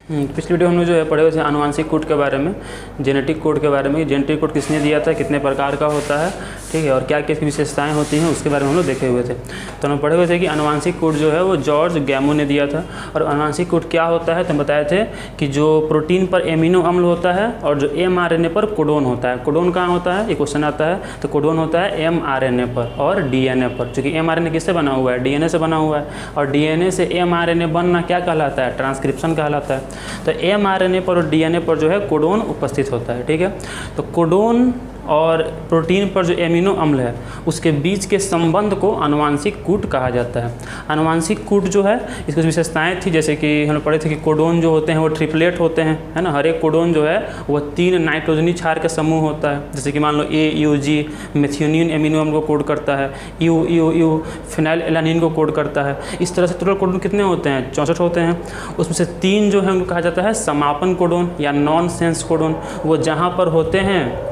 पिछली वीडियो हम लोग जो है पढ़े हुए थे आनुवांशिक कोड के बारे में, जेनेटिक कोड के बारे में। जेनेटिक कोड किसने दिया था, कितने प्रकार का होता है, ठीक है, और क्या क्या विशेषताएं होती हैं, उसके बारे में हम लोग देखे हुए थे। तो हम पढ़े हुए थे कि आनुवांशिक कोड जो है वो जॉर्ज गैमो ने दिया था। और आनुवांशिक कोड क्या होता है तो हम बताए थे कि जो प्रोटीन पर एमिनो अम्ल होता है और जो mRNA पर कोडोन होता है। कोडोन कहाँ होता है, ये क्वेश्चन आता है, तो कोडोन होता है mRNA पर और DNA पर, क्योंकि mRNA किससे बना हुआ है, DNA से बना हुआ है। और DNA से mRNA बनना क्या कहलाता है, ट्रांसक्रिप्शन कहलाता है। तो mRNA पर और DNA पर जो है कोडोन उपस्थित होता है, ठीक है। तो कोडोन और प्रोटीन पर जो एमिनो अम्ल है उसके बीच के संबंध को आनुवांशिक कूट कहा जाता है। आनुवांशिक कूट जो है इसकी कुछ विशेषताएँ थी, जैसे कि हम पढ़े थे कि कोडोन जो होते हैं वो ट्रिपलेट होते हैं, है ना। हर एक कोडोन जो है वो 3 नाइट्रोजनी क्षार का समूह होता है। जैसे कि मान लो AUG मेथियोनिन एमिनो अम्ल को कोड करता है, U फिनाइल एलानिन को कोड करता है। इस तरह से टोटल कोडोन कितने होते हैं, 64 होते हैं। उसमें से 3 जो है उनको कहा जाता है समापन कोडोन या नॉन सेंस कोडोन। वो जहाँ पर होते हैं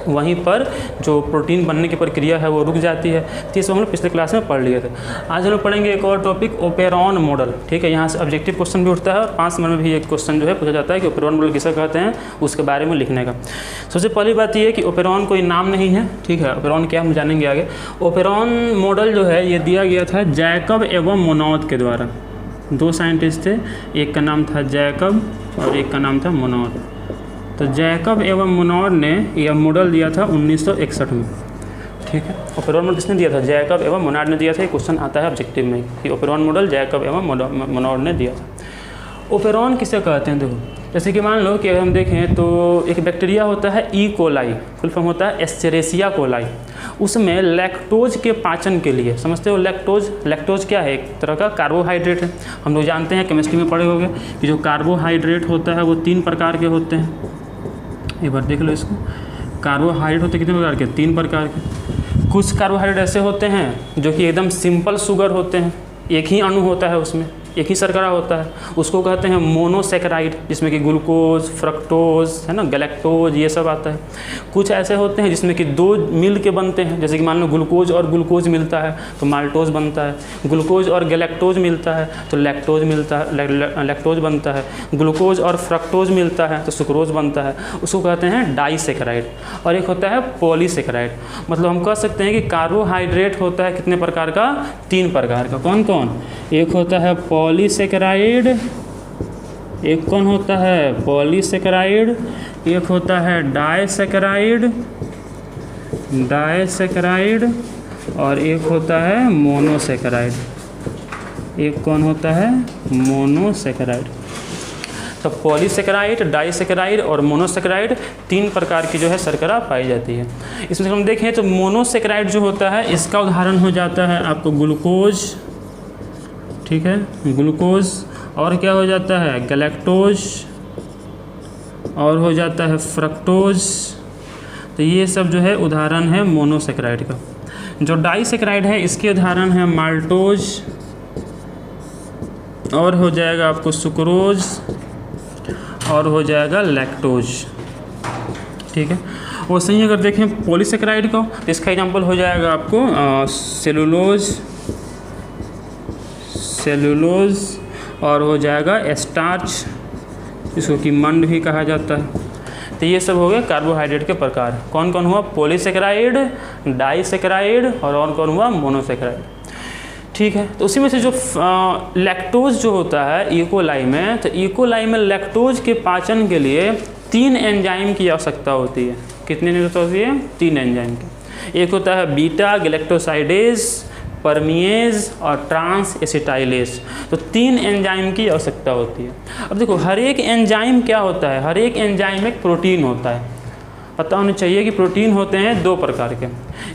वहीं पर जो प्रोटीन बनने की प्रक्रिया है वो रुक जाती है। तो इस हम लोग पिछले क्लास में पढ़ लिए थे। आज हम लोग पढ़ेंगे एक और टॉपिक, ओपेरॉन मॉडल, ठीक है। यहाँ से ऑब्जेक्टिव क्वेश्चन भी उठता है और 5 नंबर में भी एक क्वेश्चन जो है पूछा जाता है कि ओपेरॉन मॉडल किसे कहते हैं, उसके बारे में लिखने का। सबसे पहली बात ये है कि ओपेरॉन कोई नाम नहीं है, ठीक है। ओपेरॉन क्या हम जानेंगे आगे। ओपेरॉन मॉडल जो है ये दिया गया था जैकब एवं मोनॉद के द्वारा। 2 साइंटिस्ट थे, एक का नाम था जैकब और एक का नाम था मोनॉद। तो जैकब एवं मोनॉड ने यह मॉडल दिया था 1961 में, ठीक है। ओपेरॉन मॉडल किसने दिया था, जैकब एवं मोनॉड ने दिया था। ये क्वेश्चन आता है ऑब्जेक्टिव में कि ओपेरॉन मॉडल जैकब एवं मोनॉड ने दिया था। ओपेरॉन किसे कहते हैं, देखो जैसे कि मान लो कि हम देखें तो एक बैक्टीरिया होता है ई कोलाई, फुल फॉर्म होता है एस्चेरेसिया कोलाई। उसमें लैक्टोज के पाचन के लिए, समझते हो लैक्टोज क्या है, एक तरह का कार्बोहाइड्रेट है। हम लोग जानते हैं, केमिस्ट्री में पढ़े होंगे कि जो कार्बोहाइड्रेट होता है वो 3 प्रकार के होते हैं। एक बार देख लो इसको, कार्बोहाइड्रेट होते कितने प्रकार के, 3 प्रकार के। कुछ कार्बोहाइड्रेट ऐसे होते हैं जो कि एकदम सिंपल शुगर होते हैं, एक ही अणु होता है उसमें, एक ही शर्करा होता है, उसको कहते हैं मोनोसेकेराइड, जिसमें कि ग्लूकोज, फ्रक्टोज, है ना, गैलेक्टोज, ये सब आता है। कुछ ऐसे होते हैं जिसमें कि 2 मिल के बनते हैं, जैसे कि मान लो ग्लूकोज और ग्लूकोज मिलता है तो माल्टोज बनता है। ग्लूकोज और गैलेक्टोज मिलता है तो लैक्टोज मिलता है, लैक्टोज बनता है। ग्लूकोज और फ्रक्टोज मिलता है तो सुक्रोज बनता है, उसको कहते हैं डाइसेकेराइड। और एक होता है पॉलीसेकेराइड। मतलब हम कह सकते हैं कि कार्बोहाइड्रेट होता है कितने प्रकार का, 3 प्रकार का। कौन कौन, एक होता है पॉलीसेकेराइड, एक कौन होता है पॉलीसेकेराइड, एक होता है डाइसेकेराइड और एक होता है मोनोसेकेराइड। एक कौन होता है, मोनोसेकेराइड। तो पॉलीसेकेराइड, डाइसेकेराइड और मोनोसेकेराइड 3 प्रकार की जो है शर्करा पाई जाती है। इसमें हम देखें तो मोनोसेकेराइड जो होता है इसका उदाहरण हो जाता है आपको ग्लूकोज, ठीक है, ग्लूकोज, और क्या हो जाता है गैलेक्टोज, और हो जाता है फ्रक्टोज। तो ये सब जो है उदाहरण है मोनोसेकेराइड का। जो डाइसेकेराइड है इसके उदाहरण है माल्टोज, और हो जाएगा आपको सुक्रोज, और हो जाएगा लैक्टोज, ठीक है। वैसे ही अगर देखें पॉलीसेकेराइड को तो इसका एग्जांपल हो जाएगा आपको सेलुलोज और हो जाएगा स्टार्च, इसको कि मंड भी कहा जाता है। तो ये सब हो गए कार्बोहाइड्रेट के प्रकार। कौन कौन हुआ, पॉलीसेकेराइड, डाइसेकेराइड और कौन हुआ, मोनोसेकेराइड, ठीक है। तो उसी में से जो लैक्टोज जो होता है इकोलाई में, तो इकोलाई में लैक्टोज के पाचन के लिए 3 एंजाइम की आवश्यकता होती है। कितनी आवश्यकता होती है, 3 एंजाइम की। एक होता है बीटा गैलेक्टोसाइडेज, परमिएज और ट्रांस एसिटाइलेज। तो 3 एंजाइम की आवश्यकता होती है। अब देखो हर एक एंजाइम क्या होता है, हर एक एंजाइम एक प्रोटीन होता है। पता होना चाहिए कि प्रोटीन होते हैं 2 प्रकार के,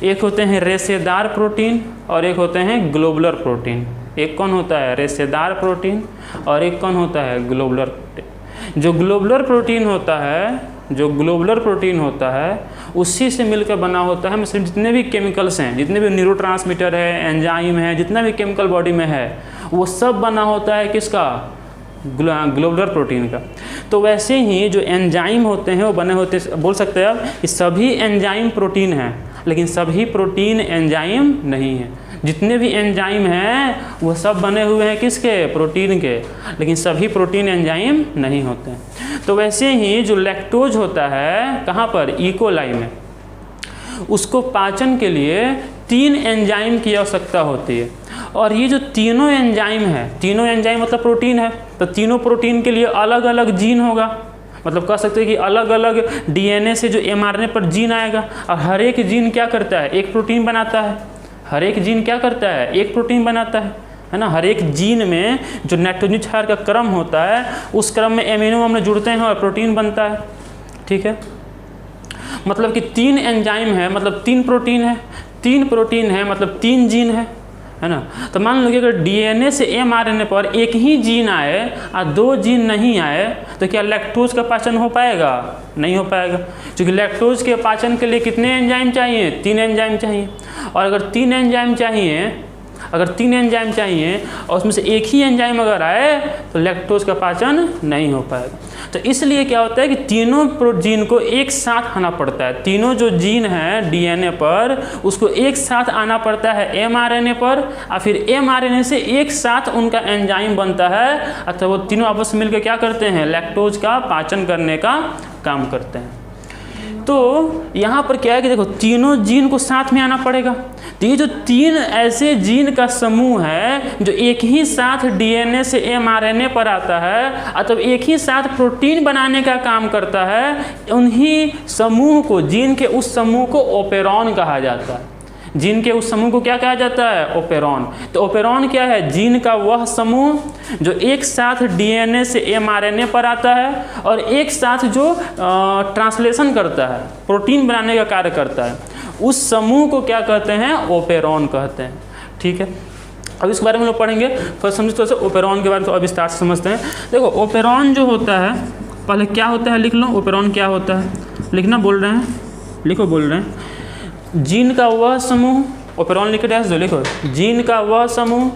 एक होते हैं रेशेदार प्रोटीन और एक होते हैं ग्लोबुलर प्रोटीन। एक कौन होता है, रेशेदार प्रोटीन, और एक कौन होता है, ग्लोबुलर प्रोटीन। जो ग्लोबुलर प्रोटीन होता है उसी से मिलकर बना होता है। मतलब जितने भी केमिकल्स हैं, जितने भी न्यूरोट्रांसमीटर है, एंजाइम है, जितना भी केमिकल बॉडी में है, वो सब बना होता है किसका, ग्लोबुलर प्रोटीन का। तो वैसे ही जो एंजाइम होते हैं वो बने होते हैं, बोल सकते हैं आप कि सभी एंजाइम प्रोटीन हैं लेकिन सभी प्रोटीन एंजाइम नहीं है। जितने भी एंजाइम हैं वो सब बने हुए हैं किसके? प्रोटीन के, लेकिन सभी प्रोटीन एंजाइम नहीं होते हैं। तो वैसे ही जो लैक्टोज होता है कहाँ पर? ई कोलाई में, उसको पाचन के लिए 3 एंजाइम की आवश्यकता होती है। और ये जो तीनों एंजाइम है, तीनों एंजाइम मतलब प्रोटीन है, तो तीनों प्रोटीन के लिए अलग अलग जीन होगा। मतलब कह सकते हैं कि अलग अलग डीएनए से जो एमआरएनए पर जीन आएगा, और हर एक जीन क्या करता है? एक प्रोटीन बनाता है। हर एक जीन क्या करता है? एक प्रोटीन बनाता है ना। हर एक जीन में जो नाइट्रोजन क्षार का क्रम होता है, उस क्रम में एमिनो अम्ल जुड़ते हैं और प्रोटीन बनता है। ठीक है, मतलब कि 3 एंजाइम है मतलब 3 प्रोटीन है, 3 प्रोटीन है मतलब 3 जीन है ना। तो मान लो कि अगर डीएनए से एमआरएनए पर एक ही जीन आए और 2 जीन नहीं आए, तो क्या लैक्टोज का पाचन हो पाएगा? नहीं हो पाएगा, क्योंकि लैक्टोज के पाचन के लिए कितने एंजाइम चाहिए? 3 एंजाइम चाहिए। और अगर 3 एंजाइम चाहिए और उसमें से एक ही एंजाइम अगर आए तो लैक्टोज का पाचन नहीं हो पाएगा। तो इसलिए क्या होता है कि तीनों जीन को एक साथ आना पड़ता है। तीनों जो जीन हैं डीएनए पर, उसको एक साथ आना पड़ता है एमआरएनए पर, और फिर एमआरएनए से एक साथ उनका एंजाइम बनता है, अथवा वो तीनों आपस में मिलकर क्या करते हैं? लैक्टोज का पाचन करने का काम करते हैं। तो यहाँ पर क्या है कि देखो, तीनों जीन को साथ में आना पड़ेगा। तो ये जो 3 ऐसे जीन का समूह है जो एक ही साथ डीएनए से एमआरएनए पर आता है, अथवा एक ही साथ प्रोटीन बनाने का काम करता है, उन्हीं समूह को, जीन के उस समूह को ओपेरॉन कहा जाता है। जीन के उस समूह को क्या कहा जाता है? ओपेरॉन। तो ओपेरॉन क्या है? जीन का वह समूह जो एक साथ डीएनए से एमआरएनए पर आता है और एक साथ जो ट्रांसलेशन करता है, प्रोटीन बनाने का कार्य करता है, उस समूह को क्या कहते हैं? ओपेरॉन कहते हैं। ठीक है, अब इस बारे में लोग पढ़ेंगे। फर्स्ट समझते तो ओपेरॉन के बारे में तो अब विस्तार से समझते हैं। देखो, ओपेरॉन जो होता है, पहले क्या होता है लिख लो। ओपेरॉन क्या होता है? लिखना बोल रहे हैं, लिखो बोल रहे हैं। जीन का वह समूह, ओपेरॉन लिख रहे हैं, लिखो। जीन का वह समूह,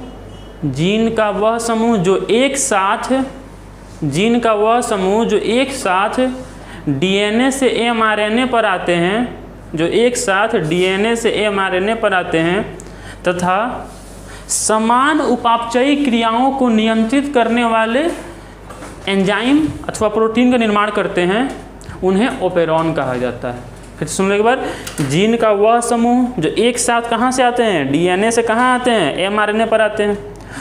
जीन का वह समूह जो एक साथ, जीन का वह समूह जो एक साथ डीएनए से एमआरएनए पर आते हैं, जो एक साथ डीएनए से एमआरएनए पर आते हैं तथा समान उपापचयी क्रियाओं को नियंत्रित करने वाले एंजाइम अथवा प्रोटीन का निर्माण करते हैं, उन्हें ओपेरॉन कहा जाता है। फिर सुन लो एक बार। जीन का वह समूह जो एक साथ कहाँ से आते हैं? डीएनए से कहाँ आते हैं? एमआरएनए पर आते हैं,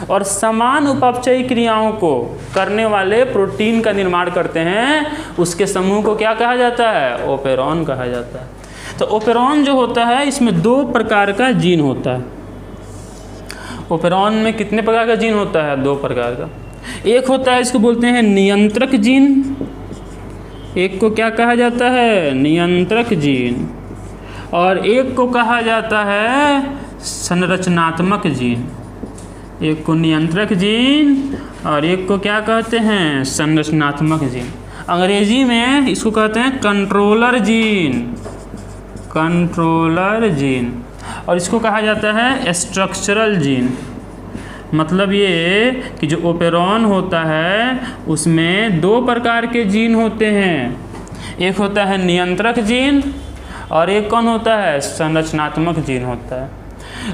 और समान उपापचयी क्रियाओं को करने वाले प्रोटीन का निर्माण करते हैं, उसके समूह को क्या कहा जाता है? ओपेरॉन कहा जाता है। तो ओपेरॉन जो होता है, इसमें 2 प्रकार का जीन होता है। ओपेरॉन में कितने प्रकार का जीन होता है? 2 प्रकार का। एक होता है, इसको बोलते हैं नियंत्रक जीन। एक को क्या कहा जाता है? नियंत्रक जीन। और एक को कहा जाता है संरचनात्मक जीन। एक को नियंत्रक जीन और एक को क्या कहते हैं? संरचनात्मक जीन। अंग्रेजी में इसको कहते हैं कंट्रोलर जीन, कंट्रोलर जीन। और इसको कहा जाता है स्ट्रक्चरल जीन। मतलब ये कि जो ओपेरॉन होता है उसमें 2 प्रकार के जीन होते हैं। एक होता है नियंत्रक जीन और एक कौन होता है? संरचनात्मक जीन होता है।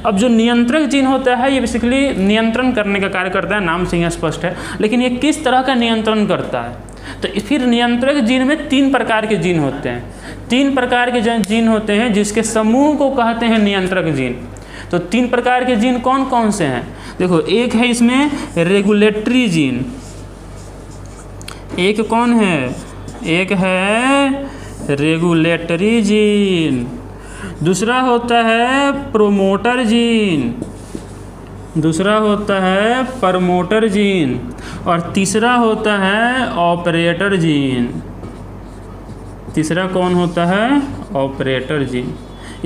अब जो नियंत्रक जीन होता है, ये बेसिकली नियंत्रण करने का कार्य करता है, नाम से ही स्पष्ट है। लेकिन ये किस तरह का नियंत्रण करता है? तो फिर नियंत्रक जीन में 3 प्रकार के जीन होते हैं। 3 प्रकार के जीन होते हैं जिसके समूह को कहते हैं नियंत्रक जीन। तो 3 प्रकार के जीन कौन कौन से हैं? देखो, एक है इसमें रेगुलेटरी जीन। एक कौन है? एक है रेगुलेटरी जीन। दूसरा होता है प्रोमोटर जीन। दूसरा होता है प्रमोटर जीन। और तीसरा होता है ऑपरेटर जीन। तीसरा कौन होता है? Operator gene.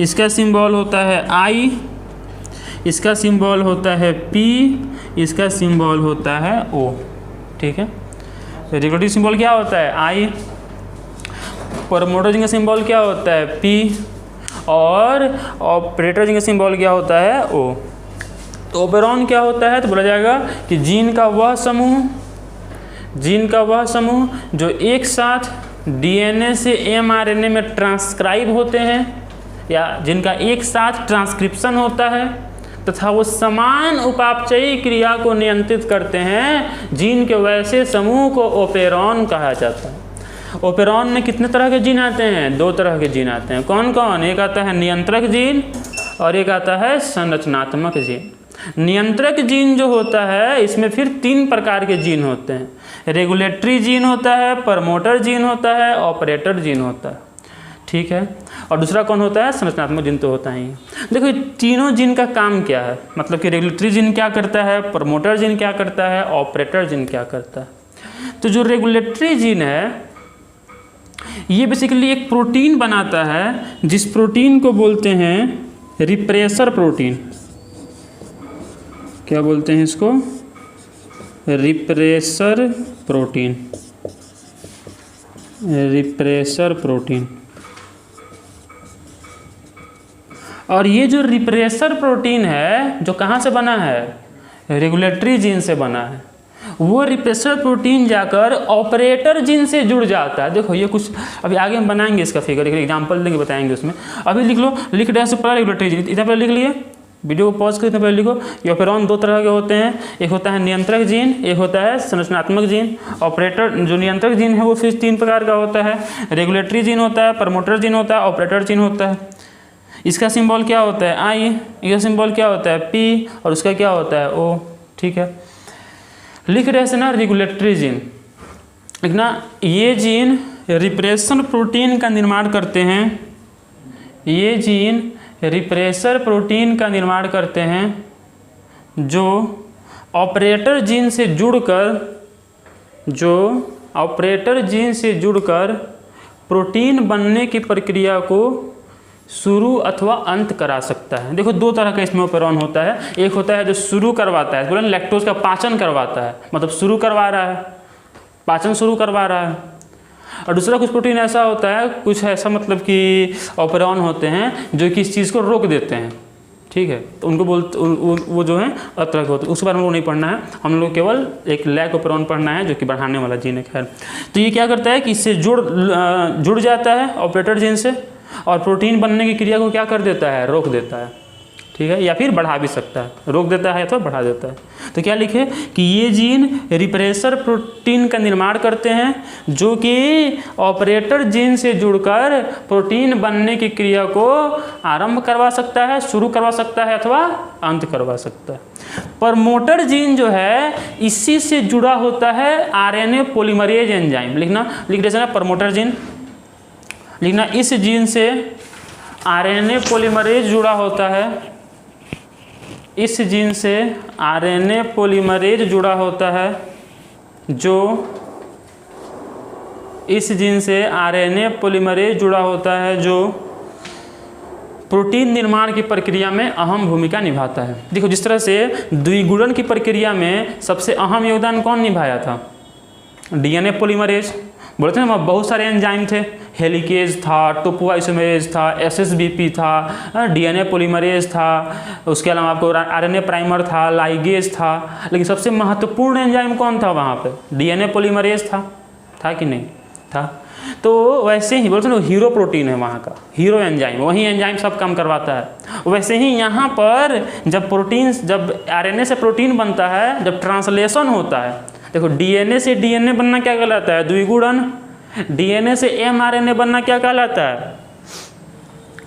इसका सिंबल होता है I, इसका सिंबल होता है P, इसका सिंबल होता है O। ठीक है, रेगुलेटरी सिंबल क्या होता है? I। प्रमोटर जीन का सिंबल क्या होता है? P। और ऑपरेटर जीन का सिंबल क्या होता है? O। तो ओपेरॉन क्या होता है? तो बोला जाएगा कि जीन का वह समूह, जीन का वह समूह जो एक साथ डीएनए से एमआरएनए में ट्रांसक्राइब होते हैं, या जिनका एक साथ ट्रांसक्रिप्शन होता है, तथा वो समान उपापचयी क्रिया को नियंत्रित करते हैं। जीन के वैसे समूह को ओपेरॉन कहा जाता है। ओपेरॉन में कितने तरह के जीन आते हैं? 2 तरह के जीन आते हैं। कौन कौन? एक आता है नियंत्रक जीन और एक आता है संरचनात्मक जीन। नियंत्रक जीन जो होता है इसमें फिर 3 प्रकार के जीन होते हैं। रेगुलेटरी जीन होता है, प्रमोटर जीन होता है, ऑपरेटर जीन होता है। ठीक है। और दूसरा कौन होता है? संरचनात्मक जीन तो होता ही। देखो तीनों जीन का काम क्या है, मतलब कि रेगुलेटरी जीन क्या करता है, प्रमोटर जीन क्या करता है, ऑपरेटर जीन क्या करता है। तो जो रेगुलेटरी जीन है ये बेसिकली एक प्रोटीन बनाता है जिस प्रोटीन को बोलते हैं रिप्रेसर प्रोटीन। क्या बोलते हैं इसको? Repressor protein. Repressor protein. और ये जो रिप्रेसर प्रोटीन है जो कहाँ से बना है? रेगुलेटरी जीन से बना है। वो रिप्रेसर प्रोटीन जाकर ऑपरेटर जीन से जुड़ जाता है। देखो ये कुछ अभी आगे हम बनाएंगे इसका फिगर, एक एग्जांपल देंगे, बताएंगे उसमें। अभी लिख लो, लिख रहे हैं पहले रेगुलेटरी जीन, इधर पहले लिख लिए, वीडियो को पॉज करके पहले लिखो। ये ओपेरॉन 2 तरह के होते हैं, एक होता है नियंत्रक जीन, एक होता है संरचनात्मक जीन। ऑपरेटर जो नियंत्रक जीन है वो फिर 3 प्रकार का होता है। रेगुलेटरी जीन होता है, प्रमोटर जीन होता है, ऑपरेटर जीन होता है। इसका सिंबल क्या होता है? आई। इसका सिंबल क्या होता है? पी। और उसका क्या होता है? ओ। ठीक है। लिख रहे हैं ना रेगुलेटरी जीन, लिखना ये जीन रिप्रेसर प्रोटीन का निर्माण करते हैं। ये जीन रिप्रेसर प्रोटीन का निर्माण करते हैं जो ऑपरेटर जीन से जुड़कर प्रोटीन बनने की प्रक्रिया को शुरू अथवा अंत करा सकता है। देखो 2 तरह का इसमें ओपेरॉन होता है। एक होता है जो शुरू करवाता है, बोले लैक्टोज का पाचन करवाता है, मतलब शुरू करवा रहा है, पाचन शुरू करवा रहा है। और दूसरा कुछ प्रोटीन ऐसा होता है, कुछ ऐसा मतलब कि ओपेरॉन होते हैं जो कि इस चीज़ को रोक देते हैं। ठीक है। तो उनको बोलते वो जो है अलग तरह के होते हैं, उस बारे में नहीं पढ़ना है। हम लोग केवल एक लैक ओपेरॉन पढ़ना है जो कि बढ़ाने वाला जीन है। खैर, तो ये क्या करता है कि इससे जुड़ जाता है ऑपरेटर जीन से और प्रोटीन बनने की क्रिया को क्या कर देता है? रोक देता है। ठीक है। या फिर बढ़ा भी सकता है, रोक देता है अथवा बढ़ा देता है। तो क्या लिखे कि ये जीन रिप्रेसर प्रोटीन का निर्माण करते हैं जो कि ऑपरेटर जीन से जुड़कर प्रोटीन बनने की क्रिया को आरंभ करवा सकता है, शुरू करवा सकता है अथवा अंत करवा सकता है। प्रमोटर जीन जो है इसी से जुड़ा होता है आरएनए पॉलीमरेज एंजाइम। लिखना, लिख रहे हैं प्रमोटर जीन, लिखना इस जीन से आरएनए पॉलीमरेज जुड़ा होता है। इस जीन से आरएनए पॉलीमरेज जुड़ा होता है जो इस जीन से आरएनए पॉलीमरेज जुड़ा होता है जो प्रोटीन निर्माण की प्रक्रिया में अहम भूमिका निभाता है। देखो जिस तरह से द्विगुणन की प्रक्रिया में सबसे अहम योगदान कौन निभाया था? DNA polymerase. बोलते हैं ना बहुत सारे एंजाइम थे, हेलिकेज था, टोपोआइसोमेरेज था, एसएसबीपी था, डीएनए पॉलीमरेज था, उसके अलावा आपको आरएनए प्राइमर था, लाइगेज था। लेकिन सबसे महत्वपूर्ण एंजाइम कौन था वहाँ पे? डीएनए पॉलीमरेज था कि नहीं था? तो वैसे ही बोलते हैं ना हीरो प्रोटीन है वहाँ का, हीरो एंजाइम, वही एंजाइम सब काम करवाता है। वैसे ही यहाँ पर जब आरएनए से प्रोटीन बनता है, जब ट्रांसलेशन होता है, देखो डीएनए से डीएनए बनना क्या कहलाता है? द्विगुणन। डीएनए से एमआरएनए बनना क्या कहलाता है?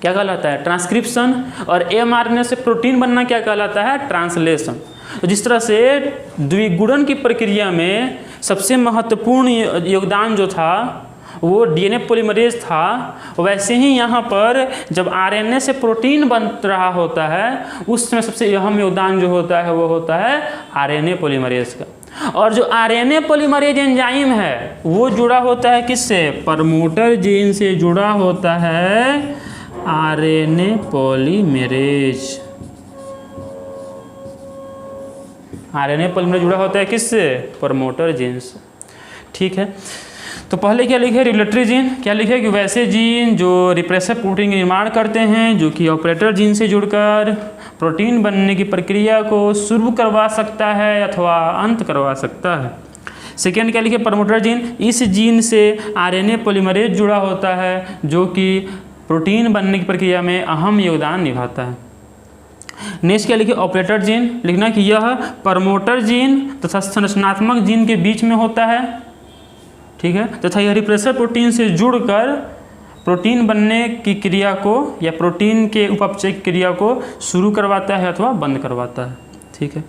क्या कहलाता है? ट्रांसक्रिप्शन। और एमआरएनए से प्रोटीन बनना क्या कहलाता है? ट्रांसलेशन। तो जिस तरह से द्विगुणन की प्रक्रिया में सबसे महत्वपूर्ण योगदान जो था वो डीएनए पॉलीमरेज था, वैसे ही यहाँ पर जब आरएनए से प्रोटीन बन रहा होता है उस समय सबसे अहम योगदान जो होता है वो होता है आरएनए पॉलीमरेज का। और जो आरएनए पॉलीमरेज एंजाइम है वो जुड़ा होता है किससे? प्रमोटर जीन से जुड़ा होता है आरएनए पॉलीमरेज। आरएनए पॉलीमरेज जुड़ा होता है किससे? प्रमोटर जीन से। ठीक है। तो पहले क्या लिखे? Regulatory gene. क्या लिखे कि वैसे जीन जो रिप्रेसर प्रोटीन का निर्माण करते हैं जो कि ऑपरेटर जीन से जुड़कर प्रोटीन बनने की प्रक्रिया को शुरू करवा सकता है अथवा अंत करवा सकता है। सेकेंड क्या लिखे? Promoter gene. इस जीन से आरएनए पॉलीमरेज जुड़ा होता है जो कि प्रोटीन बनने की प्रक्रिया में अहम योगदान निभाता है। नेक्स्ट क्या लिखे, ऑपरेटर जीन लिखना कि यह प्रमोटर जीन तथा संरचनात्मक जीन के बीच में होता है, ठीक है, तथा यह रिप्रेसर प्रोटीन से जुड़कर प्रोटीन बनने की क्रिया को या प्रोटीन के उपचय क्रिया को शुरू करवाता है अथवा बंद करवाता है, ठीक है।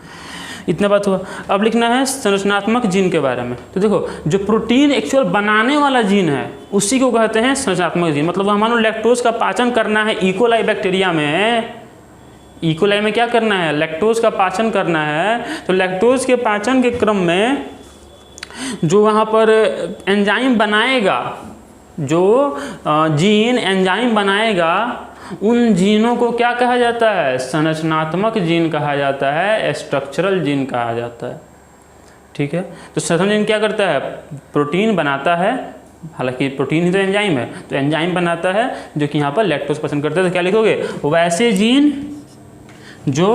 इतना बात हुआ। अब लिखना है संरचनात्मक जीन के बारे में। तो देखो जो प्रोटीन एक्चुअल बनाने वाला जीन है उसी को कहते हैं संरचनात्मक जीन। मतलब मान लो लैक्टोज का पाचन करना है इकोलाई बैक्टीरिया में, इकोलाई में क्या करना है, लैक्टोज का पाचन करना है, तो लैक्टोज के पाचन के क्रम में जो वहाँ पर एंजाइम बनाएगा, जो जीन एंजाइम बनाएगा, उन जीनों को क्या कहा जाता है, संरचनात्मक जीन कहा जाता है, स्ट्रक्चरल जीन कहा जाता है, ठीक है। तो संरचनात्मक जीन क्या करता है, प्रोटीन बनाता है, हालांकि प्रोटीन ही तो एंजाइम है, तो एंजाइम बनाता है जो कि यहाँ पर लैक्टोज पसंद करते हैं। तो क्या लिखोगे, वैसे जीन जो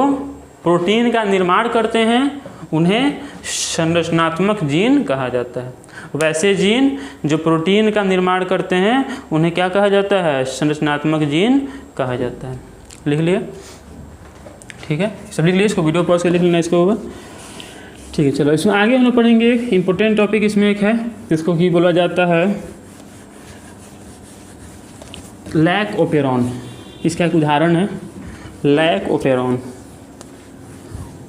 प्रोटीन का निर्माण करते हैं उन्हें संरचनात्मक जीन कहा जाता है। वैसे जीन जो प्रोटीन का निर्माण करते हैं उन्हें क्या कहा जाता है, संरचनात्मक जीन कहा जाता है। लिख लिया, ठीक है, सब लिख लिया, इसको वीडियो पॉज कर लिख लेना इसको होगा, ठीक है। चलो इसमें आगे हम लोग पढ़ेंगे एक इम्पोर्टेंट टॉपिक, इसमें एक है जिसको कि बोला जाता है लैक ओपेरॉन। इसका एक उदाहरण है लैक ओपेरॉन।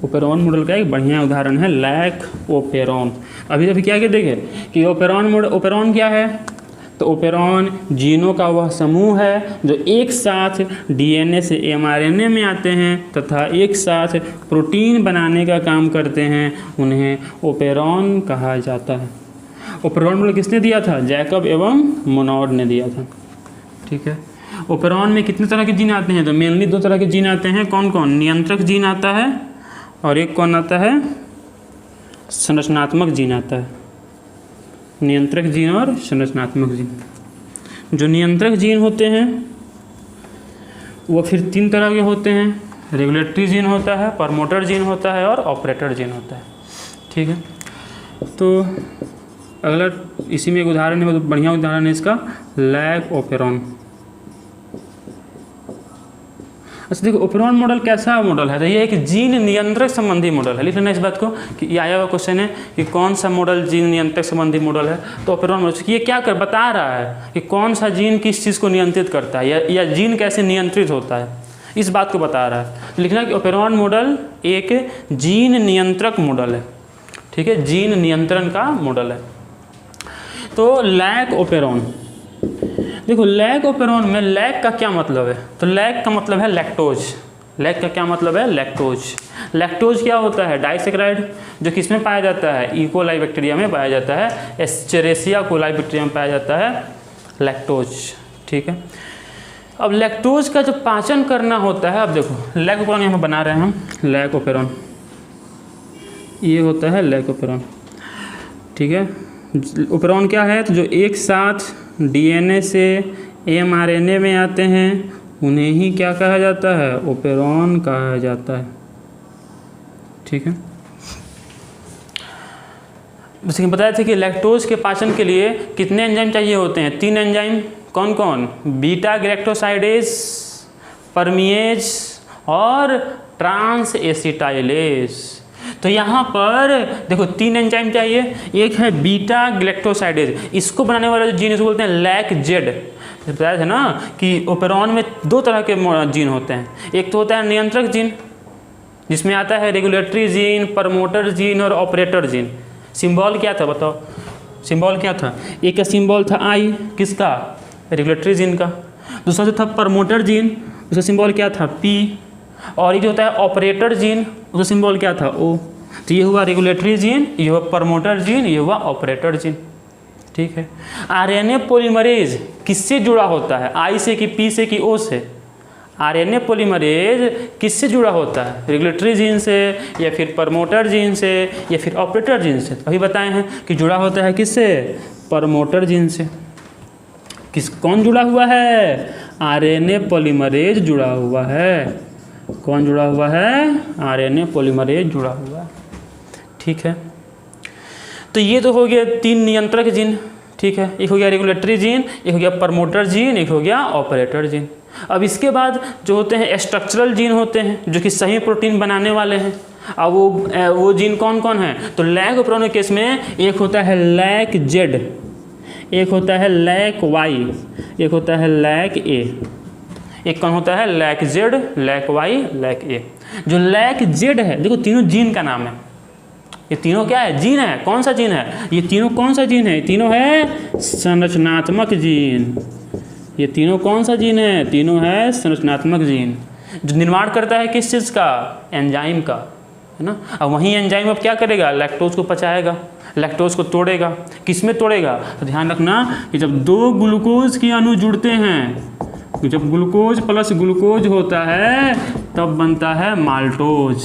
ओपेरॉन मॉडल का एक बढ़िया उदाहरण है लैक ओपेरॉन। अभी क्या क्या देखें कि ओपेरॉन क्या है, तो ओपेरॉन जीनों का वह समूह है जो एक साथ डीएनए से एमआरएनए में आते हैं तथा एक साथ प्रोटीन बनाने का काम करते हैं, उन्हें ओपेरॉन कहा जाता है। ओपेरॉन मॉडल किसने दिया था, जैकब एवं मोनॉड ने दिया था, ठीक है। ओपेरॉन में कितने तरह के जीन आते हैं, तो मेनली 2 तरह के जीन आते हैं। कौन कौन, नियंत्रक जीन आता है और एक कौन आता है, संरचनात्मक जीन आता है। नियंत्रक जीन और संरचनात्मक जीन। जो नियंत्रक जीन होते हैं वो फिर 3 तरह के होते हैं, रेगुलेटरी जीन होता है, प्रमोटर जीन होता है और ऑपरेटर जीन होता है, ठीक है। तो अगला इसी में एक उदाहरण है, बहुत बढ़िया उदाहरण है इसका, लैक ओपेरॉन। अच्छा देखो ओपेरॉन मॉडल कैसा मॉडल है, तो ये एक जीन नियंत्रक संबंधी मॉडल है। लिख लेना इस बात को कि ये आया हुआ क्वेश्चन है कि कौन सा मॉडल जीन नियंत्रक संबंधी मॉडल है, तो ओपेरॉन मॉडल ये क्या बता रहा है कि कौन सा जीन किस चीज़ को नियंत्रित करता है या जीन कैसे नियंत्रित होता है, इस बात को बता रहा है। लिखना कि ओपेरॉन मॉडल एक जीन नियंत्रक मॉडल है, ठीक है, जीन नियंत्रण का मॉडल है। तो लैक ओपेरॉन, देखो लैक ओपेरॉन में लैक का क्या मतलब है, तो लैक का मतलब है लैक्टोज। लैक का क्या मतलब है, लैक्टोज। लैक्टोज क्या होता है, डाइसेक्राइड, जो किसमें पाया जाता है, इकोलाई बैक्टीरिया में पाया जाता है, एस्चेरेसिया कोलाई बैक्टीरिया में पाया जाता है लैक्टोज, ठीक है। अब लैक्टोज का जो पाचन करना होता है, अब देखो लैक ओपेरॉन यहाँ बना रहे हैं हम, लैक ओपेरॉन, ये होता है लैक ओपेरॉन, ठीक है। ओपेरॉन क्या है, तो जो एक साथ डीएनए से एमआरएनए में आते हैं उन्हें ही क्या कहा जाता है, ओपेरॉन कहा जाता है, ठीक है। जैसे कि बताया था कि लैक्टोज के पाचन के लिए कितने एंजाइम चाहिए होते हैं, 3 एंजाइम। कौन कौन, बीटा गैलेक्टोसाइडेज, परमिएज और ट्रांस एसिटाइलेज। तो यहाँ पर देखो 3 एंजाइम चाहिए, एक है बीटा ग्लैक्टोसाइडेज, इसको बनाने वाला जो जीन इसको बोलते हैं लैक जेड। बताया था ना कि ओपेरॉन में 2 तरह के जीन होते हैं, एक तो होता है नियंत्रक जीन जिसमें आता है रेगुलेटरी जीन, प्रमोटर जीन और ऑपरेटर जीन। सिंबल क्या था बताओ, सिंबल क्या था, एक का सिंबल था आई, किसका, रेगुलेटरी जीन का। दूसरा जो था प्रमोटर जीन, उसका सिंबल क्या था, पी। और ये जो होता है ऑपरेटर जीन, उसका सिंबल क्या था, ओ। तो ये हुआ रेगुलेटरी जीन, ये हुआ प्रमोटर जीन, ये हुआ ऑपरेटर जीन, ठीक है। आरएनए पॉलीमरेज किससे जुड़ा होता है, आई से कि पी से कि ओ से। आरएनए पॉलीमरेज किससे जुड़ा होता है, रेगुलेटरी जीन से या फिर प्रमोटर जीन से या फिर ऑपरेटर जीन से। अभी बताए हैं कि जुड़ा होता है किससे, प्रमोटर जीन से। कौन जुड़ा हुआ है, आरएनए पॉलीमरेज जुड़ा हुआ है। कौन जुड़ा हुआ है, आरएनए पॉलीमरेज जुड़ा हुआ है, ठीक है। तो ये तो हो गया 3 नियंत्रक जीन, ठीक है। एक हो गया रेगुलेटरी जीन, एक हो गया प्रमोटर जीन, एक हो गया ऑपरेटर जीन। अब इसके बाद जो होते हैं स्ट्रक्चरल जीन होते हैं जो कि सही प्रोटीन बनाने वाले हैं। अब वो जीन कौन कौन है? तो लैक प्रोन केस में एक होता है लैक जेड, एक होता है लैक वाई, एक होता है लैक ए। एक कौन होता है? Lac Z, lac Y, lac A. जो लैक जेड है, देखो तीनों जीन का नाम है, ये तीनों क्या है? जीन है। कौन सा जीन है? ये तीनों कौन सा जीन है? तीनों है संरचनात्मक जीन। ये तीनों कौन सा जीन है? तीनों है संरचनात्मक जीन, जो निर्माण करता है किस चीज़ का? एंजाइम का, है ना। अब वही एंजाइम अब क्या करेगा? लैक्टोज को पचाएगा, लैक्टोज को तोड़ेगा। किस में तोड़ेगा? तो ध्यान रखना कि जब दो ग्लूकोज के अणु जुड़ते हैं, जब ग्लूकोज प्लस ग्लूकोज होता है तब बनता है माल्टोज।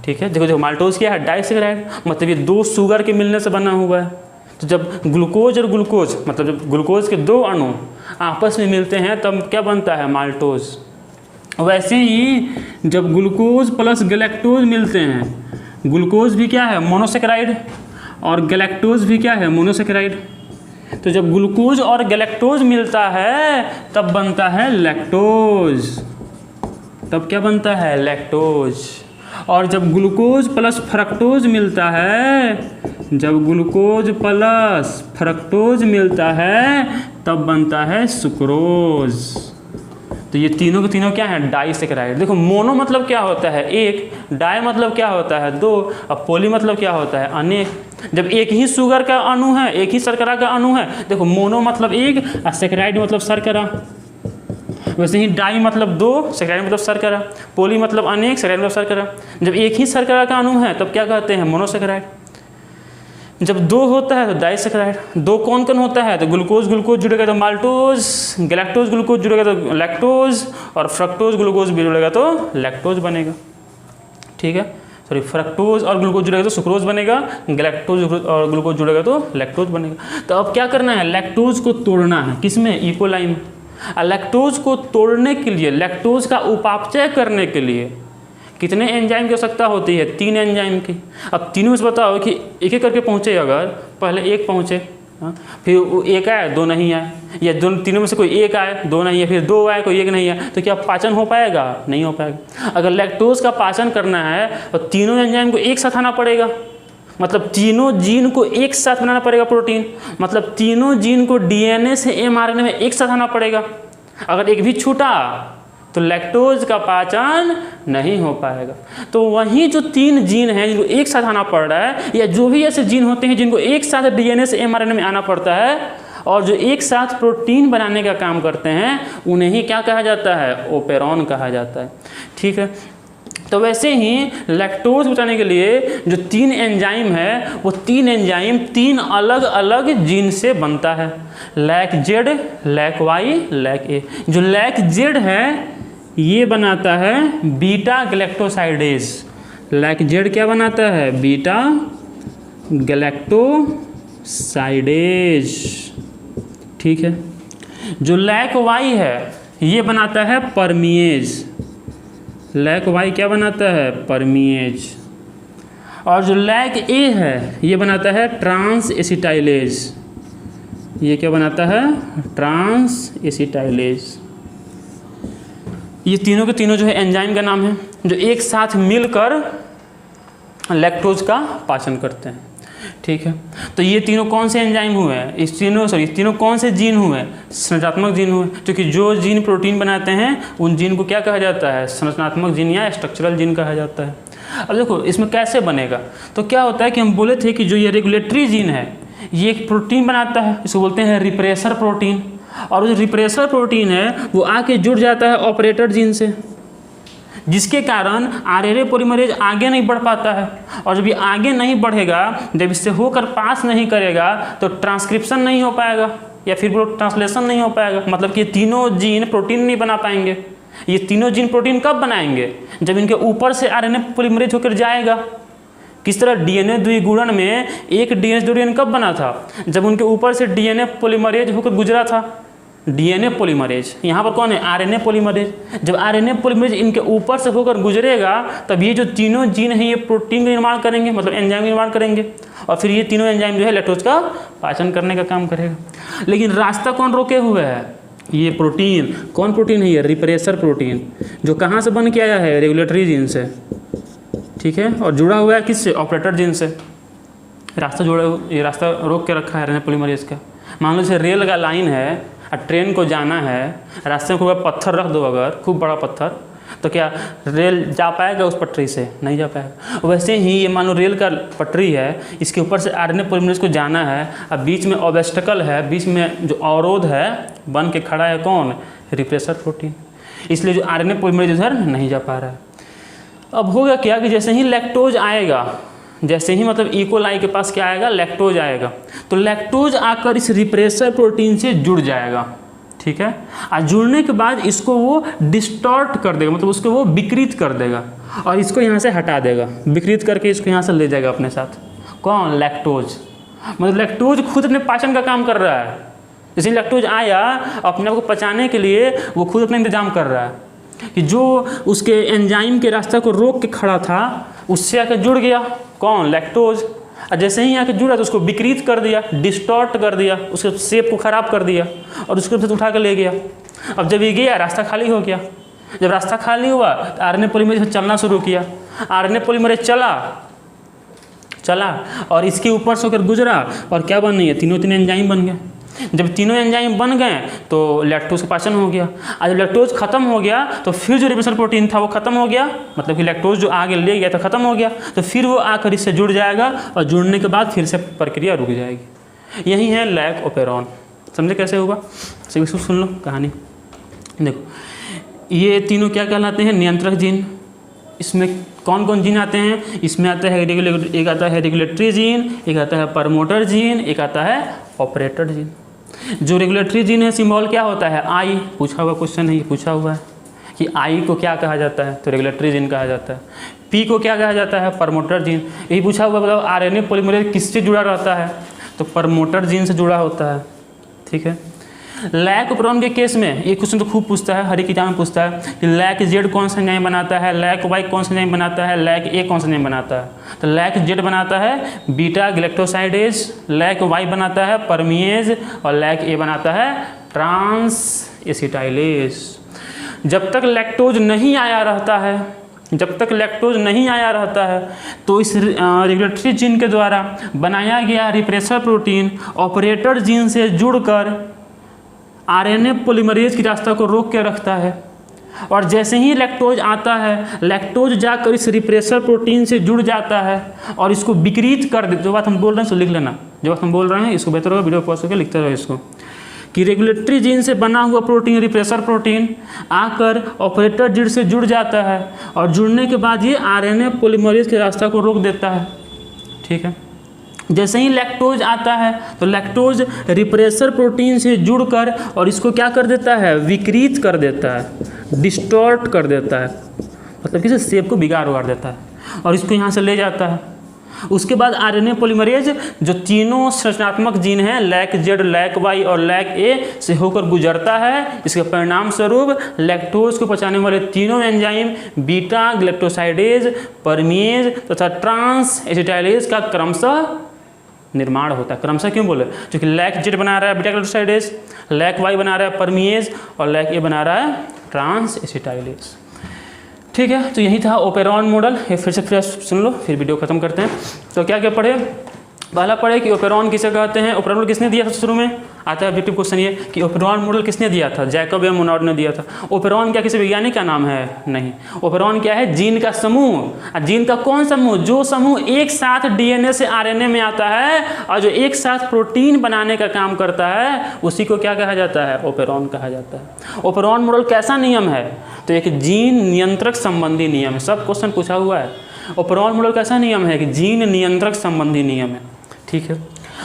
ठीक है, देखो माल्टोज क्या है? डाइसैकराइड, मतलब ये दो शुगर के मिलने से बना हुआ है। तो जब ग्लूकोज और ग्लूकोज, मतलब जब ग्लूकोज के दो अणु आपस में मिलते हैं तब क्या बनता है? माल्टोज। वैसे ही जब ग्लूकोज प्लस गैलेक्टोज मिलते हैं, ग्लूकोज भी क्या है? मोनोसैकेराइड, और गैलेक्टोज भी क्या है? मोनोसैकेराइड। तो जब ग्लूकोज और गैलेक्टोज मिलता है तब बनता है लैक्टोज। तब क्या बनता है? लैक्टोज। और जब ग्लूकोज प्लस फ्रक्टोज मिलता है, जब ग्लूकोज प्लस फ्रक्टोज मिलता है तब बनता है सुक्रोज। तो ये तीनों के तीनों क्या है? डाइसैकराइड। देखो मोनो मतलब क्या होता है? एक, डाई मतलब क्या होता है? दो, अब पोली मतलब क्या होता है? अनेक। जब एक ही शुगर का अणु है, एक ही शर्करा का अणु है, देखो मोनो मतलब एक और सैकराइड मतलब शर्करा। वैसे ही डाई मतलब दो, सैकराइड मतलब शर्करा, पोली मतलब अनेक, सैकराइड मतलब शर्करा। जब एक ही शर्करा का अणु है तब क्या कहते हैं? मोनोसैकराइड। जब दो होता है तो डाइसैकराइड। दो कौन कौन होता है? तो ग्लूकोज ग्लूकोज जुड़ेगा तो माल्टोज, गैलेक्टोज ग्लूकोज जुड़ेगा तो लैक्टोज, और फ्रक्टोज ग्लूकोज भी जुड़ेगा तो लैक्टोज बनेगा। ठीक है, सॉरी, फ्रक्टोज और ग्लूकोज जुड़ेगा तो सुक्रोज बनेगा, गैलेक्टोज और ग्लूकोज जुड़ेगा तो लैक्टोज बनेगा। तो अब क्या करना है? लैक्टोज को तोड़ना है। किसमें? इकोलाई में। और लैक्टोज को तोड़ने के लिए, लैक्टोज का उपापचय करने के लिए कितने एंजाइम की आवश्यकता होती है? 3 एंजाइम की। अब तीनों में से बताओ कि एक एक करके पहुँचे, अगर पहले एक पहुँचे, फिर एक आए, दो नहीं आए, या दोनों तीनों में से कोई एक आए, दो नहीं है, फिर दो आए, कोई एक नहीं आए, तो क्या पाचन हो पाएगा? नहीं हो पाएगा। अगर लैक्टोज का पाचन करना है तो तीनों एंजाइम को एक साथ आना पड़ेगा, मतलब तीनों जीन को एक साथ बनाना पड़ेगा प्रोटीन, मतलब तीनों जीन को डीएनए से एमआरएनए में एक साथ आना पड़ेगा। अगर एक भी छूटा तो लैक्टोज का पाचन नहीं हो पाएगा। तो वही जो 3 जीन हैं जिनको एक साथ आना पड़ रहा है, या जो भी ऐसे जीन होते हैं जिनको एक साथ डीएनए से एमआरएनए में आना पड़ता है और जो एक साथ प्रोटीन बनाने का काम करते हैं, उन्हें ही क्या कहा जाता है? ओपेरॉन कहा जाता है। ठीक है, तो वैसे ही लैक्टोज बचाने के लिए जो 3 एंजाइम है, वो 3 एंजाइम 3 अलग अलग जीन से बनता है। Lac Z, lac Y, lac A. जो लैक जेड है ये बनाता है बीटा गैलेक्टोसाइडेज। लैक जेड क्या बनाता है? Beta galactosidase. ठीक है, जो लैक वाई है ये बनाता है परमिएज। लैक वाई क्या बनाता है? परमिएज। और जो लैक ए है ये बनाता है ट्रांस एसिटाइलेज। ये क्या बनाता है? Transacetylase. ये तीनों के तीनों जो है एंजाइम का नाम है, जो एक साथ मिलकर लैक्टोज का पाचन करते हैं। ठीक है, तो ये तीनों कौन से एंजाइम हुए हैं? इस तीनों कौन से जीन हुए? संरचनात्मक जीन हुए, क्योंकि जो जीन प्रोटीन बनाते हैं उन जीन को क्या कहा जाता है? संरचनात्मक जीन या स्ट्रक्चरल जीन कहा जाता है। अब देखो इसमें कैसे बनेगा, तो क्या होता है कि हम बोले थे कि जो ये रेगुलेटरी जीन है ये एक प्रोटीन बनाता है, इसको बोलते हैं रिप्रेसर प्रोटीन। और जो रिप्रेसर प्रोटीन है वो आके जुड़ जाता है ऑपरेटर जीन से, जिसके कारण आरएनए पॉलीमरेज आगे नहीं बढ़ पाता है। और जब ये आगे नहीं बढ़ेगा, जब इससे होकर पास नहीं करेगा तो ट्रांसक्रिप्शन नहीं हो पाएगा या फिर ट्रांसलेशन नहीं हो पाएगा, मतलब कि तीनों जीन प्रोटीन नहीं बना पाएंगे। ये तीनों जीन प्रोटीन कब बनाएंगे? जब इनके ऊपर से आरएनए पॉलीमरेज होकर जाएगा। किस तरह? डीएनए द्विगुणन में एक डीएनए कब बना था? जब उनके ऊपर से डीएनए पॉलीमरेज होकर गुजरा था। डीएनए पॉलीमरेज, यहाँ पर कौन है? RNA polymerase. जब आरएनए पॉलीमरेज इनके ऊपर से होकर गुजरेगा तब ये जो तीनों जीन हैं ये प्रोटीन का निर्माण करेंगे, मतलब एंजाइम का निर्माण करेंगे, और फिर ये तीनों एंजाइम जो है लैक्टोज का पाचन करने का काम करेगा। लेकिन रास्ता कौन रोके हुए है? ये प्रोटीन, कौन प्रोटीन है ये? रिप्रेसर प्रोटीन, जो कहाँ से बन के आया है? रेगुलेटरी जीन से, ठीक है, और जुड़ा हुआ है किससे? ऑपरेटर जीन से। रास्ता जोड़ा, ये रास्ता रोक के रखा है आरएनए पॉलीमरेज का। मान लो जैसे रेल का लाइन है और ट्रेन को जाना है, रास्ते में कोई पत्थर रख दो अगर, खूब बड़ा पत्थर, तो क्या रेल जा पाएगा उस पटरी से? नहीं जा पाएगा। वैसे ही ये मान लो रेल का पटरी है, इसके ऊपर से आरएनए पॉलीमरेज को जाना है, अब बीच में ऑब्स्टेकल है, बीच में जो अवरोध है बन के खड़ा है, कौन? Repressor protein. इसलिए जो आरएनए पॉलीमरेज उधर नहीं जा पा रहा है। अब होगा क्या कि जैसे ही लैक्टोज आएगा, जैसे ही मतलब इकोलाई के पास क्या आएगा? लैक्टोज आएगा, तो लैक्टोज आकर इस रिप्रेसर प्रोटीन से जुड़ जाएगा, ठीक है। और जुड़ने के बाद इसको वो डिस्टॉर्ट कर देगा, मतलब उसको वो विकृत कर देगा और इसको यहाँ से हटा देगा, विकृत करके इसको यहाँ से ले जाएगा अपने साथ। कौन? लैक्टोज। मतलब लैक्टोज खुद अपने पाचन का काम कर रहा है। जैसे लैक्टोज आया, अपने आप को पचाने के लिए वो खुद अपना इंतजाम कर रहा है कि जो उसके एंजाइम के रास्ते को रोक के खड़ा था उससे आकर जुड़ गया। कौन? लैक्टोज। और जैसे ही आके जुड़ा तो उसको विकृत कर दिया, डिस्टॉर्ट कर दिया, उसके शेप को ख़राब कर दिया और उसको उठा कर ले गया। अब जब ये गया, रास्ता खाली हो गया। जब रास्ता खाली हुआ तो आरएनए पॉलीमरेज चलना शुरू किया। आरएनए पॉलीमरेज चला और इसके ऊपर से होकर गुजरा और क्या बन गई है? तीनों एंजाइम बन गए। जब तीनों एंजाइम बन गए तो लैक्टोज का पाचन हो गया। और जब लैक्टोज खत्म हो गया तो फिर जो रिप्रेसर प्रोटीन था वो खत्म हो गया, मतलब कि लैक्टोज जो आगे ले गया था खत्म हो गया, तो फिर वो आकर इससे जुड़ जाएगा और जुड़ने के बाद फिर से प्रक्रिया रुक जाएगी। यही है लैक ओपेरॉन। समझे कैसे होगा? सुन लो कहानी। देखो, ये तीनों क्या कहलाते हैं? नियंत्रक जीन। इसमें कौन कौन जीन आते हैं? इसमें आता है एक आता है रेगुलेटरी जीन, एक आता है प्रमोटर जीन, एक आता है ऑपरेटर जीन। जो रेगुलेटरी जीन है, सिंबल क्या होता है? आई। पूछा हुआ क्वेश्चन है, ये पूछा हुआ है कि आई को क्या कहा जाता है? तो रेगुलेटरी जीन कहा जाता है। पी को क्या कहा जाता है? Promoter gene. यही पूछा हुआ, मतलब आरएनए पॉलीमरेज किससे जुड़ा रहता है? तो प्रमोटर जीन से जुड़ा होता है, ठीक है। लैक ओपेरॉन के केस में ये क्वेश्चन तो खूब पूछता है, हर एक एग्जाम में पूछता है कि लैक जेड कौन सा एंजाइम बनाता है, लैक वाई कौन सा एंजाइम बनाता है, लैक ए कौन सा एंजाइम बनाता है। तो लैक जेड बनाता है बीटा गैलेक्टोसाइडेज, लैक वाई बनाता है परमिएज और लैक ए बनाता है ट्रांस एसिटाइलेज। जब तक लैक्टोज नहीं आया रहता है, तो इस रेगुलेटरी जीन के द्वारा बनाया गया रिप्रेसर प्रोटीन ऑपरेटर जीन से जुड़कर आरएनए पॉलीमरेज की रास्ता को रोक के रखता है। और जैसे ही लैक्टोज आता है, लैक्टोज जाकर इस रिप्रेसर प्रोटीन से जुड़ जाता है और इसको विकृत कर दे। जो बात हम बोल रहे हैं उसको लिख लेना, जो बात हम बोल रहे हैं इसको बेहतर होगा वीडियो पॉज करके लिखते रहो इसको, कि रेगुलेटरी जीन से बना हुआ प्रोटीन, रिप्रेसर प्रोटीन आकर ऑपरेटर जीन से जुड़ जाता है और जुड़ने के बाद ये आरएनए पॉलीमरेज के रास्ता को रोक देता है, ठीक है। जैसे ही लैक्टोज आता है तो लैक्टोज रिप्रेसर प्रोटीन से जुड़कर और इसको क्या कर देता है? विकृत कर देता है, डिस्टॉर्ट कर देता है, मतलब किसी शेप को बिगाड़ उगाड़ देता है और इसको यहाँ से ले जाता है। उसके बाद आरएनए पॉलीमरेज जो तीनों संरचनात्मक जीन हैं, लैक जेड, लैक वाई और लैक ए से होकर गुजरता है। इसके परिणाम स्वरूप लैक्टोज को पचाने वाले तीनों एंजाइम बीटा गैलेक्टोसाइडेज, परमिएज तथा ट्रांस एसिटाइलेज का क्रमशः निर्माण होता है। क्रमशः क्यों बोले? क्योंकि लैक जेड बना रहा है बीटा गैलेक्टोसाइडेज, लैक वाई बना रहा है परमिएज और लैक ए बना रहा है ट्रांस एसिटाइलेज, ठीक है। तो यही था ओपेरॉन मॉडल। ये फिर से सुन लो, फिर वीडियो खत्म करते हैं। तो क्या क्या पढ़े? पहला पढ़े कि ओपेरॉन किसे कहते हैं। ओपेरॉन मॉडल किसने दिया था? शुरू में आता है ऑब्जेक्टिव क्वेश्चन ये कि ओपेरॉन मॉडल किसने दिया था? जैकब या मोनॉड ने दिया था। ओपेरॉन क्या किसी वैज्ञानिक का नाम है? नहीं। ओपेरॉन क्या है? जीन का समूह। जीन का कौन समूह? जो समूह एक साथ डीएनए से आरएनए में आता है और जो एक साथ प्रोटीन बनाने का काम करता है, उसी को क्या कहा जाता है? ओपेरॉन कहा जाता है। ओपेरॉन मॉडल कैसा नियम है? तो एक जीन नियंत्रक संबंधी नियम है। सब क्वेश्चन पूछा हुआ है। ओपेरॉन मॉडल कैसा नियम है? कि जीन नियंत्रक संबंधी नियम है, ठीक है।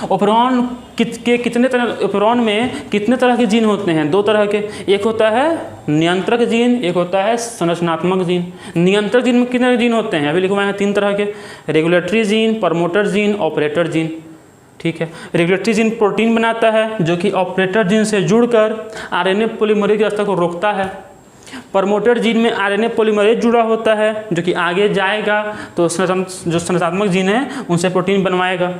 ओपेरॉन के कितने तरह, ओपेरॉन में कितने तरह के जीन होते हैं? 2 तरह के। एक होता है नियंत्रक जीन, एक होता है संरचनात्मक जीन। नियंत्रक जीन में कितने जीन होते हैं? अभी लिखवाए हैं 3 तरह के, regulatory gene, promoter gene, operator gene, ठीक है। रेगुलेटरी जीन प्रोटीन बनाता है जो कि ऑपरेटर जीन से जुड़कर आरएनए पॉलीमरेज की रास्ता को रोकता है। प्रमोटर जीन में आरएनए पॉलीमरेज जुड़ा होता है जो कि आगे जाएगा तो जो संरचनात्मक जीन है उनसे प्रोटीन बनवाएगा।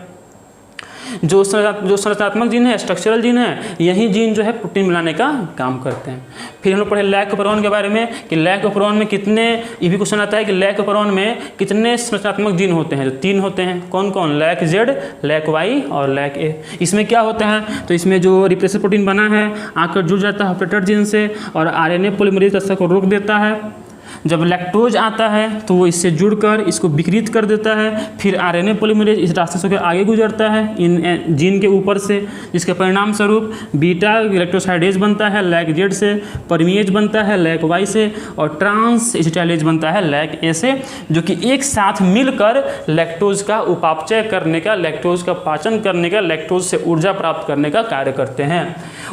जो संरचनात्मक जीन है, स्ट्रक्चरल जीन है, यही जीन जो है प्रोटीन बनाने का काम करते हैं। फिर हम लोग पढ़े लैक ऑपरॉन के बारे में कि लैक ऑपरॉन में कितने, ये भी क्वेश्चन आता है कि लैक ऑपरॉन में कितने संरचनात्मक जीन होते हैं, जो 3 होते हैं। कौन कौन? लैक जेड, लैक वाई और लैक ए। इसमें क्या होता है, तो इसमें जो रिप्रेसर प्रोटीन बना है आकर जुड़ जाता है ऑपरेटर जीन से और आरएनए पॉलीमरेज रास्ता को रोक देता है। जब लैक्टोज आता है तो वो इससे जुड़कर इसको विकृत कर देता है, फिर आरएनए पॉलीमरेज इस रास्ते से होकर आगे गुजरता है इन जीन के ऊपर से, जिसके परिणाम स्वरूप बीटा गैलेक्टोसाइडेज बनता है लैक जेड से, परमिएज बनता है लैक वाई से और ट्रांस एसिटाइलेज बनता है लैक ए से, जो कि एक साथ मिलकर लैक्टोज का उपापचय करने का, लैक्टोज का पाचन करने का, लैक्टोज से ऊर्जा प्राप्त करने का कार्य करते हैं।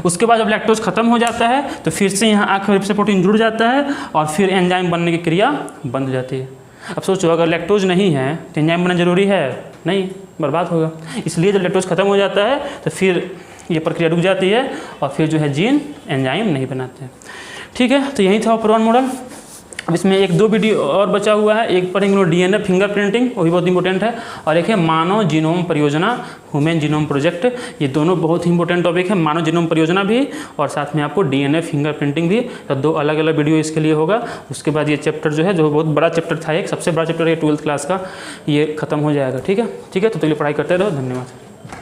उसके बाद जब लैक्टोज खत्म हो जाता है तो फिर से यहाँ आकर रिप्रेसर प्रोटीन जुड़ जाता है और फिर एंजाइम बनने की क्रिया बंद हो जाती है। अब सोचो अगर लैक्टोज नहीं है तो एंजाइम बनना जरूरी है? नहीं, बर्बाद होगा। इसलिए जब लैक्टोज खत्म हो जाता है तो फिर ये प्रक्रिया रुक जाती है और फिर जो है जीन एंजाइम नहीं बनाते हैं। ठीक है, तो यही था ऑपरॉन मॉडल। अब इसमें 1-2 वीडियो और बचा हुआ है। एक पढ़ेंगे डीएनए फिंगरप्रिंटिंग, वो भी बहुत इंपॉर्टेंट है, और एक है मानव जीनोम परियोजना, ह्यूमन जीनोम प्रोजेक्ट। ये दोनों बहुत ही इंपॉर्टेंट टॉपिक है, मानव जीनोम परियोजना भी और साथ में आपको डीएनए फिंगरप्रिंटिंग भी। तो 2 अलग अलग वीडियो इसके लिए होगा। उसके बाद ये चैप्टर जो है, जो बहुत बड़ा चैप्टर था, एक सबसे बड़ा चैप्टर है 12th क्लास का, ये खत्म हो जाएगा। ठीक है, तो पढ़ाई करते रहो। धन्यवाद।